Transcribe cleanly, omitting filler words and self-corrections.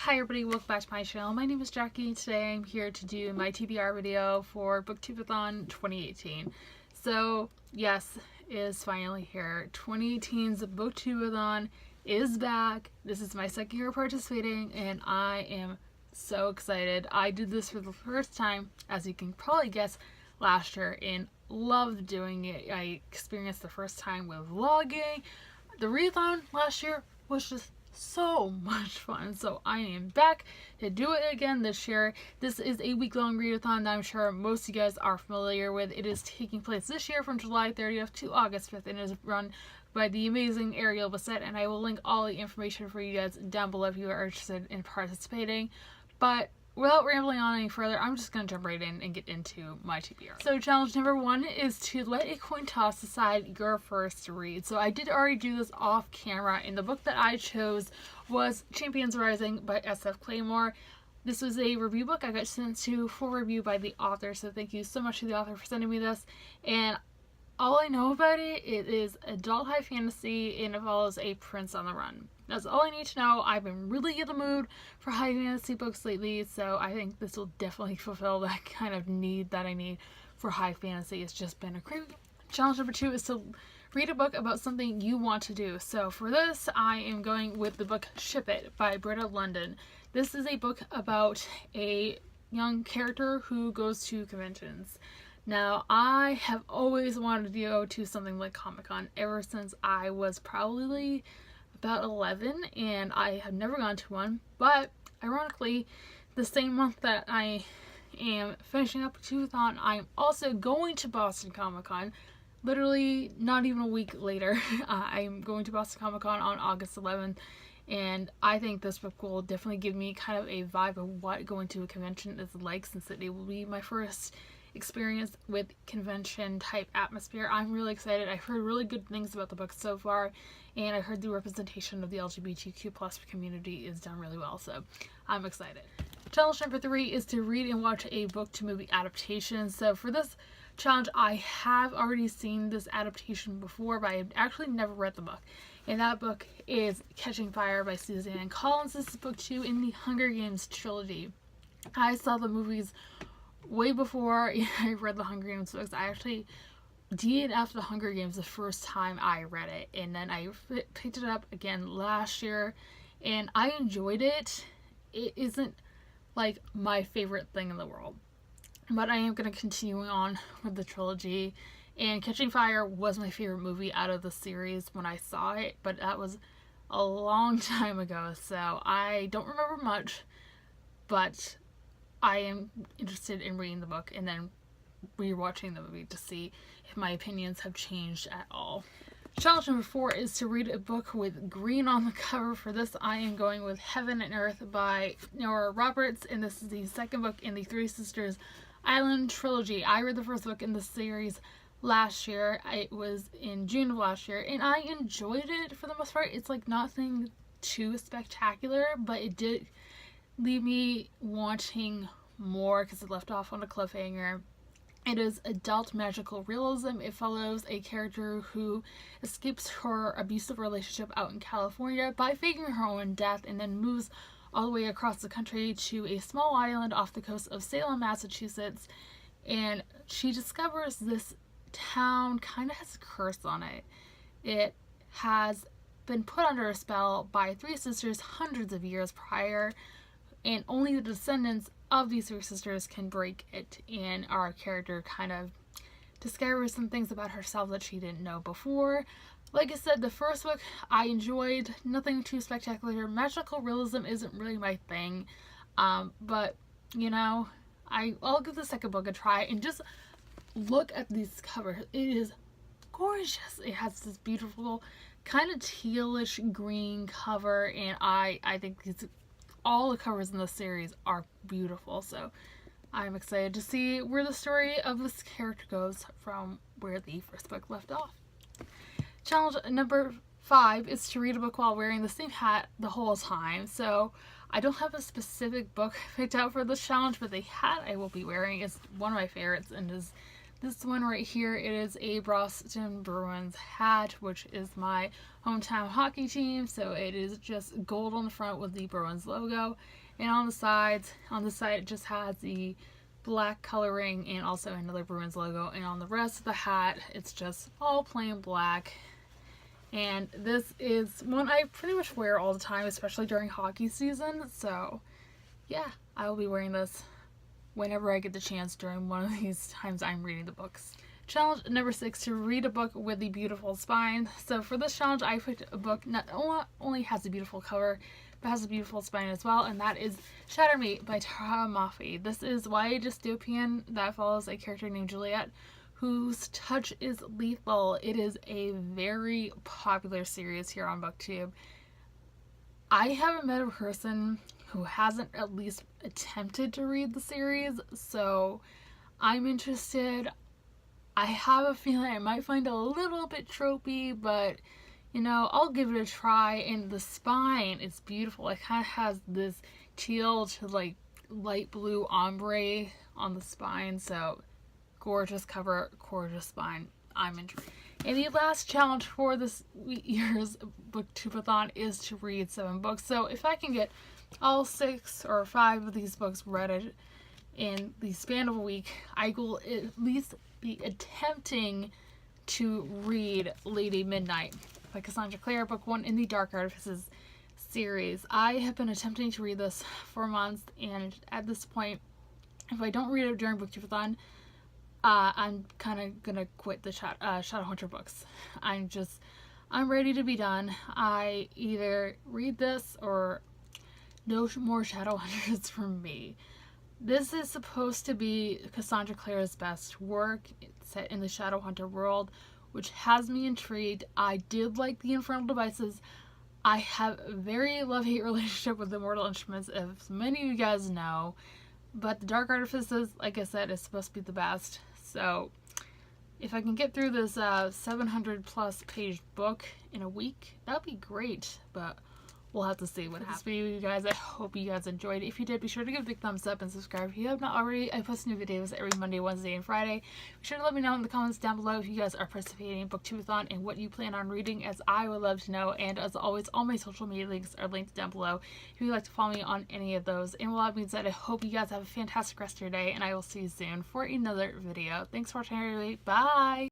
Hi everybody, welcome back to my channel. My name is Jackie. Today I'm here to do my TBR video for BookTube-A-Thon 2018. So yes, it is finally here. 2018's BookTube-A-Thon is back. This is my second year participating and I am so excited. I did this for the first time, as you can probably guess, last year and loved doing it. I experienced the first time with vlogging. The readathon last year was just so much fun, so I am back to do it again this year. This is a week-long readathon that I'm sure most of you guys are familiar with. It is taking place this year from July 30th to August 5th and is run by the amazing Ariel Bassett, and I will link all the information for you guys down below if you are interested in participating. But without rambling on any further, I'm just going to jump right in and get into my TBR. So challenge number 1 is to let a coin toss decide your first read. So I did already do this off camera, and the book that I chose was Champions Rising by S.F. Claymore. This was a review book I got sent to for review by the author, so thank you so much to the author for sending me this. And all I know about it, it is adult high fantasy and it follows a prince on the run. That's all I need to know. I've been really in the mood for high fantasy books lately, so I think this will definitely fulfill that kind of need that I need for high fantasy. It's just been a crazy. Challenge number 2 is to read a book about something you want to do. So for this, I am going with the book Ship It by Britta London. This is a book about a young character who goes to conventions. Now, I have always wanted to go to something like Comic-Con ever since I was probably about 11, and I have never gone to one. But ironically, the same month that I am finishing up BookTube-A-Thon, I'm also going to Boston Comic-Con. Literally not even a week later, I'm going to Boston Comic-Con on August 11th, and I think this book will definitely give me kind of a vibe of what going to a convention is like, since it will be my first experience with convention type atmosphere. I'm really excited. I've heard really good things about the book so far, and I heard the representation of the LGBTQ+ community is done really well, so I'm excited. Challenge number 3 is to read and watch a book to movie adaptation. So for this challenge, I have already seen this adaptation before, but I've actually never read the book. And that book is Catching Fire by Suzanne Collins. This is book 2 in the Hunger Games trilogy. I saw the movies way before I read the Hunger Games books. I actually did after the Hunger Games the first time I read it, and then I picked it up again last year and I enjoyed it. It isn't like my favorite thing in the world, but I am going to continue on with the trilogy, and Catching Fire was my favorite movie out of the series when I saw it, but that was a long time ago, so I don't remember much, but I am interested in reading the book and then rewatching the movie to see if my opinions have changed at all. Challenge number 4 is to read a book with green on the cover. For this, I am going with Heaven and Earth by Nora Roberts, and this is the second book in the Three Sisters Island trilogy. I read the first book in the series last year. It was in June of last year, and I enjoyed it for the most part. It's like nothing too spectacular, but it did leave me wanting more because it left off on a cliffhanger. It is adult magical realism. It follows a character who escapes her abusive relationship out in California by faking her own death and then moves all the way across the country to a small island off the coast of Salem, Massachusetts, and she discovers this town kind of has a curse on it. It has been put under a spell by 3 sisters hundreds of years prior, and only the descendants of these 3 sisters can break it, and our character kind of discovers some things about herself that she didn't know before. Like I said, the first book I enjoyed, nothing too spectacular. Magical realism isn't really my thing, but you know, I'll give the second book a try, and just look at these covers. It is gorgeous. It has this beautiful kind of tealish green cover, and I think all the covers in this series are beautiful, so I'm excited to see where the story of this character goes from where the first book left off. Challenge number 5 is to read a book while wearing the same hat the whole time. So I don't have a specific book picked out for this challenge, but the hat I will be wearing is one of my favorites and is This one right here, it is a Boston Bruins hat, which is my hometown hockey team. So it is just gold on the front with the Bruins logo. And on the sides, it just has the black coloring and also another Bruins logo. And on the rest of the hat, it's just all plain black. And this is one I pretty much wear all the time, especially during hockey season. So yeah, I will be wearing this whenever I get the chance during one of these times I'm reading the books. Challenge number 6, to read a book with a beautiful spine. So for this challenge, I picked a book not only has a beautiful cover, but has a beautiful spine as well, and that is Shatter Me by Tara Moffey. This is YA dystopian that follows a character named Juliet, whose touch is lethal. It is a very popular series here on BookTube. I haven't met a person who hasn't at least attempted to read the series, so I'm interested. I have a feeling I might find it a little bit tropey, but you know, I'll give it a try. And the spine is beautiful. It kind of has this teal to like light blue ombre on the spine, so gorgeous cover, gorgeous spine. I'm intrigued. And the last challenge for this year's BookTube-A-Thon is to read 7 books. So if I can get all 6 or 5 of these books read in the span of a week, I will at least be attempting to read Lady Midnight by Cassandra Clare, book 1 in the Dark Artifices series. I have been attempting to read this for months, and at this point, if I don't read it during BookTube-A-Thon, I'm kind of gonna quit the Shadowhunter books. I'm ready to be done. I either read this or no more Shadowhunters from me. This is supposed to be Cassandra Clare's best work. It's set in the Shadowhunter world, which has me intrigued. I did like the Infernal Devices. I have a very love-hate relationship with the Mortal Instruments, as many of you guys know. But the Dark Artifices, like I said, is supposed to be the best. So if I can get through this 700 plus page book in a week, that'd be great. But we'll have to see what happens. This video, you guys, I hope you guys enjoyed it. If you did, be sure to give a big thumbs up and subscribe if you have not already. I post new videos every Monday, Wednesday, and Friday. Be sure to let me know in the comments down below if you guys are participating in BookTube-A-Thon and what you plan on reading, as I would love to know. And as always, all my social media links are linked down below if you'd like to follow me on any of those. And with that being said, I hope you guys have a fantastic rest of your day, and I will see you soon for another video. Thanks for watching, everybody. Bye!